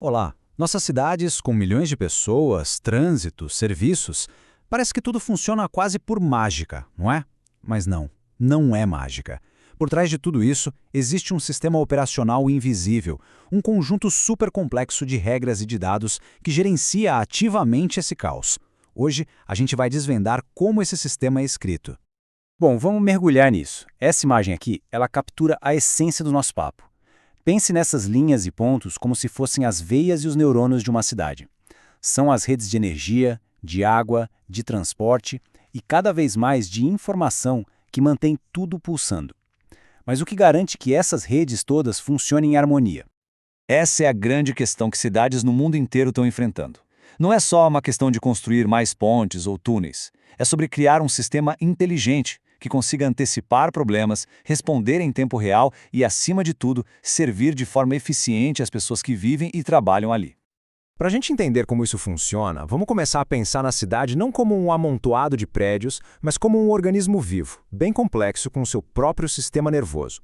Olá! Nossas cidades, com milhões de pessoas, trânsito, serviços, parece que tudo funciona quase por mágica, não é? Mas não, não é mágica. Por trás de tudo isso, existe um sistema operacional invisível, um conjunto super complexo de regras e de dados que gerencia ativamente esse caos. Hoje, a gente vai desvendar como esse sistema é escrito. Bom, vamos mergulhar nisso. Essa imagem aqui, ela captura a essência do nosso papo. Pense nessas linhas e pontos como se fossem as veias e os neurônios de uma cidade. São as redes de energia, de água, de transporte e cada vez mais de informação que mantém tudo pulsando. Mas o que garante que essas redes todas funcionem em harmonia? Essa é a grande questão que cidades no mundo inteiro estão enfrentando. Não é só uma questão de construir mais pontes ou túneis. É sobre criar um sistema inteligente que consiga antecipar problemas, responder em tempo real e, acima de tudo, servir de forma eficiente às pessoas que vivem e trabalham ali. Para a gente entender como isso funciona, vamos começar a pensar na cidade não como um amontoado de prédios, mas como um organismo vivo, bem complexo com seu próprio sistema nervoso.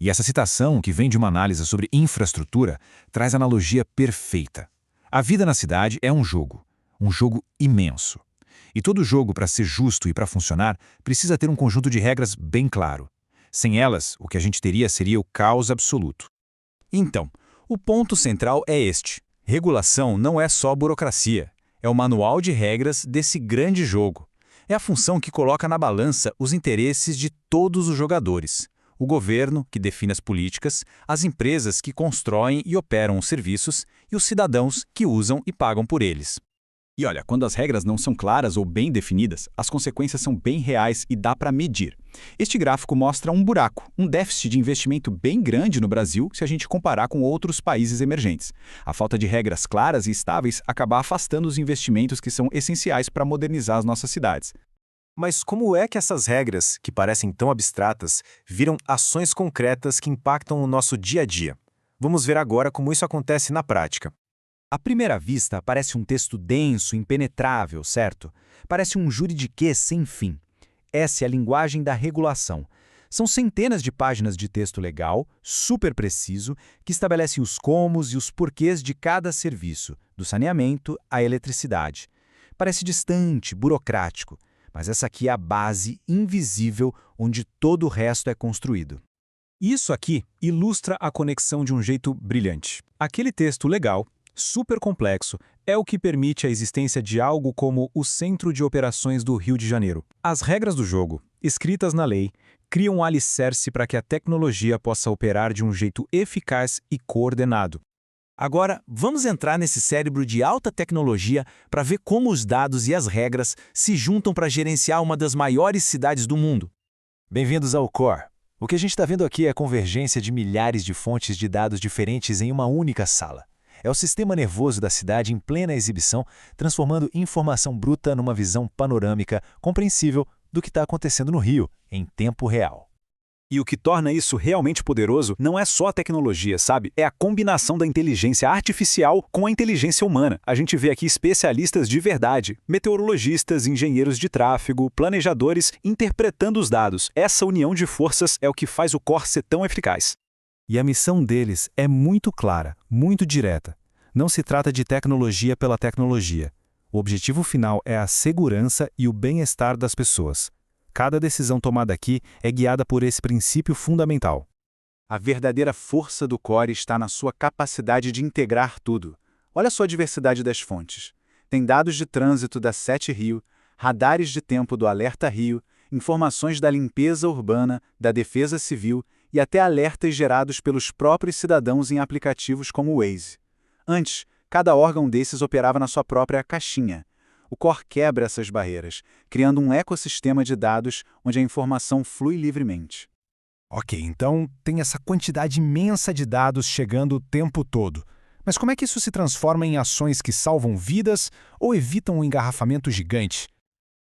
E essa citação, que vem de uma análise sobre infraestrutura, traz a analogia perfeita. A vida na cidade é um jogo imenso. E todo jogo, para ser justo e para funcionar, precisa ter um conjunto de regras bem claro. Sem elas, o que a gente teria seria o caos absoluto. Então, o ponto central é este. Regulação não é só burocracia. É o manual de regras desse grande jogo. É a função que coloca na balança os interesses de todos os jogadores. O governo, que define as políticas, as empresas que constroem e operam os serviços e os cidadãos que usam e pagam por eles. E olha, quando as regras não são claras ou bem definidas, as consequências são bem reais e dá para medir. Este gráfico mostra um buraco, um déficit de investimento bem grande no Brasil se a gente comparar com outros países emergentes. A falta de regras claras e estáveis acaba afastando os investimentos que são essenciais para modernizar as nossas cidades. Mas como é que essas regras, que parecem tão abstratas, viram ações concretas que impactam o nosso dia a dia? Vamos ver agora como isso acontece na prática. À primeira vista, parece um texto denso, impenetrável, certo? Parece um juridiquês sem fim. Essa é a linguagem da regulação. São centenas de páginas de texto legal, super preciso, que estabelece os comos e os porquês de cada serviço, do saneamento à eletricidade. Parece distante, burocrático, mas essa aqui é a base invisível onde todo o resto é construído. Isso aqui ilustra a conexão de um jeito brilhante. Aquele texto legal, super complexo, é o que permite a existência de algo como o Centro de Operações do Rio de Janeiro. As regras do jogo, escritas na lei, criam um alicerce para que a tecnologia possa operar de um jeito eficaz e coordenado. Agora, vamos entrar nesse cérebro de alta tecnologia para ver como os dados e as regras se juntam para gerenciar uma das maiores cidades do mundo. Bem-vindos ao Core. O que a gente está vendo aqui é a convergência de milhares de fontes de dados diferentes em uma única sala. É o sistema nervoso da cidade em plena exibição, transformando informação bruta numa visão panorâmica, compreensível do que está acontecendo no Rio, em tempo real. E o que torna isso realmente poderoso não é só a tecnologia, sabe? É a combinação da inteligência artificial com a inteligência humana. A gente vê aqui especialistas de verdade, meteorologistas, engenheiros de tráfego, planejadores, interpretando os dados. Essa união de forças é o que faz o Core ser tão eficaz. E a missão deles é muito clara, muito direta. Não se trata de tecnologia pela tecnologia. O objetivo final é a segurança e o bem-estar das pessoas. Cada decisão tomada aqui é guiada por esse princípio fundamental. A verdadeira força do Core está na sua capacidade de integrar tudo. Olha só a diversidade das fontes. Tem dados de trânsito da 7 Rio, radares de tempo do Alerta Rio, informações da limpeza urbana, da defesa civil e até alertas gerados pelos próprios cidadãos em aplicativos como o Waze. Antes, cada órgão desses operava na sua própria caixinha. O Core quebra essas barreiras, criando um ecossistema de dados onde a informação flui livremente. Ok, então tem essa quantidade imensa de dados chegando o tempo todo. Mas como é que isso se transforma em ações que salvam vidas ou evitam um engarrafamento gigante?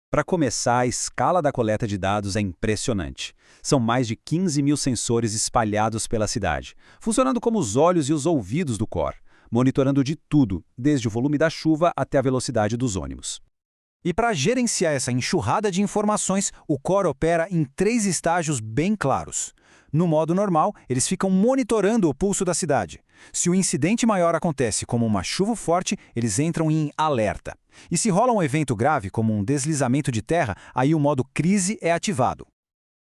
Para começar, a escala da coleta de dados é impressionante. São mais de 15 mil sensores espalhados pela cidade, funcionando como os olhos e os ouvidos do Core, monitorando de tudo, desde o volume da chuva até a velocidade dos ônibus. E para gerenciar essa enxurrada de informações, o Core opera em 3 estágios bem claros. No modo normal, eles ficam monitorando o pulso da cidade. Se o incidente maior acontece, como uma chuva forte, eles entram em alerta. E se rola um evento grave, como um deslizamento de terra, aí o modo crise é ativado.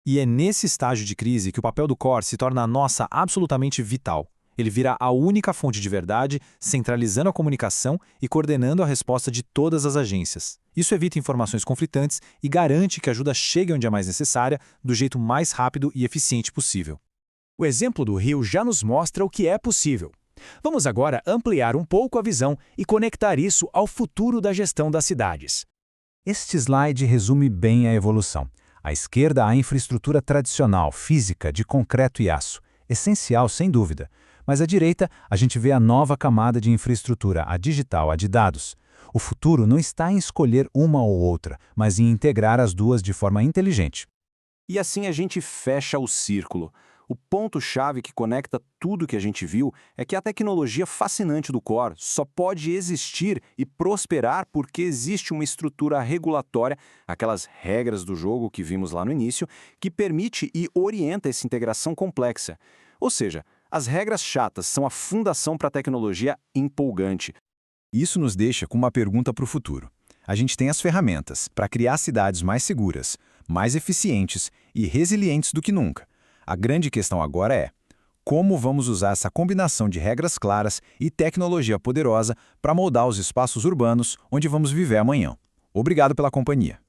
E é nesse estágio de crise que o papel do core se torna nossa absolutamente vital. Ele vira a única fonte de verdade, centralizando a comunicação e coordenando a resposta de todas as agências. Isso evita informações conflitantes e garante que a ajuda chegue onde é mais necessária, do jeito mais rápido e eficiente possível. O exemplo do Rio já nos mostra o que é possível. Vamos agora ampliar um pouco a visão e conectar isso ao futuro da gestão das cidades. Este slide resume bem a evolução. À esquerda, há a infraestrutura tradicional, física, de concreto e aço, essencial sem dúvida. Mas à direita, a gente vê a nova camada de infraestrutura, a digital, a de dados. O futuro não está em escolher uma ou outra, mas em integrar as duas de forma inteligente. E assim a gente fecha o círculo. O ponto-chave que conecta tudo que a gente viu é que a tecnologia fascinante do Core só pode existir e prosperar porque existe uma estrutura regulatória, aquelas regras do jogo que vimos lá no início, que permite e orienta essa integração complexa. Ou seja, as regras chatas são a fundação para a tecnologia empolgante. Isso nos deixa com uma pergunta para o futuro. A gente tem as ferramentas para criar cidades mais seguras, mais eficientes e resilientes do que nunca. A grande questão agora é: como vamos usar essa combinação de regras claras e tecnologia poderosa para moldar os espaços urbanos onde vamos viver amanhã? Obrigado pela companhia.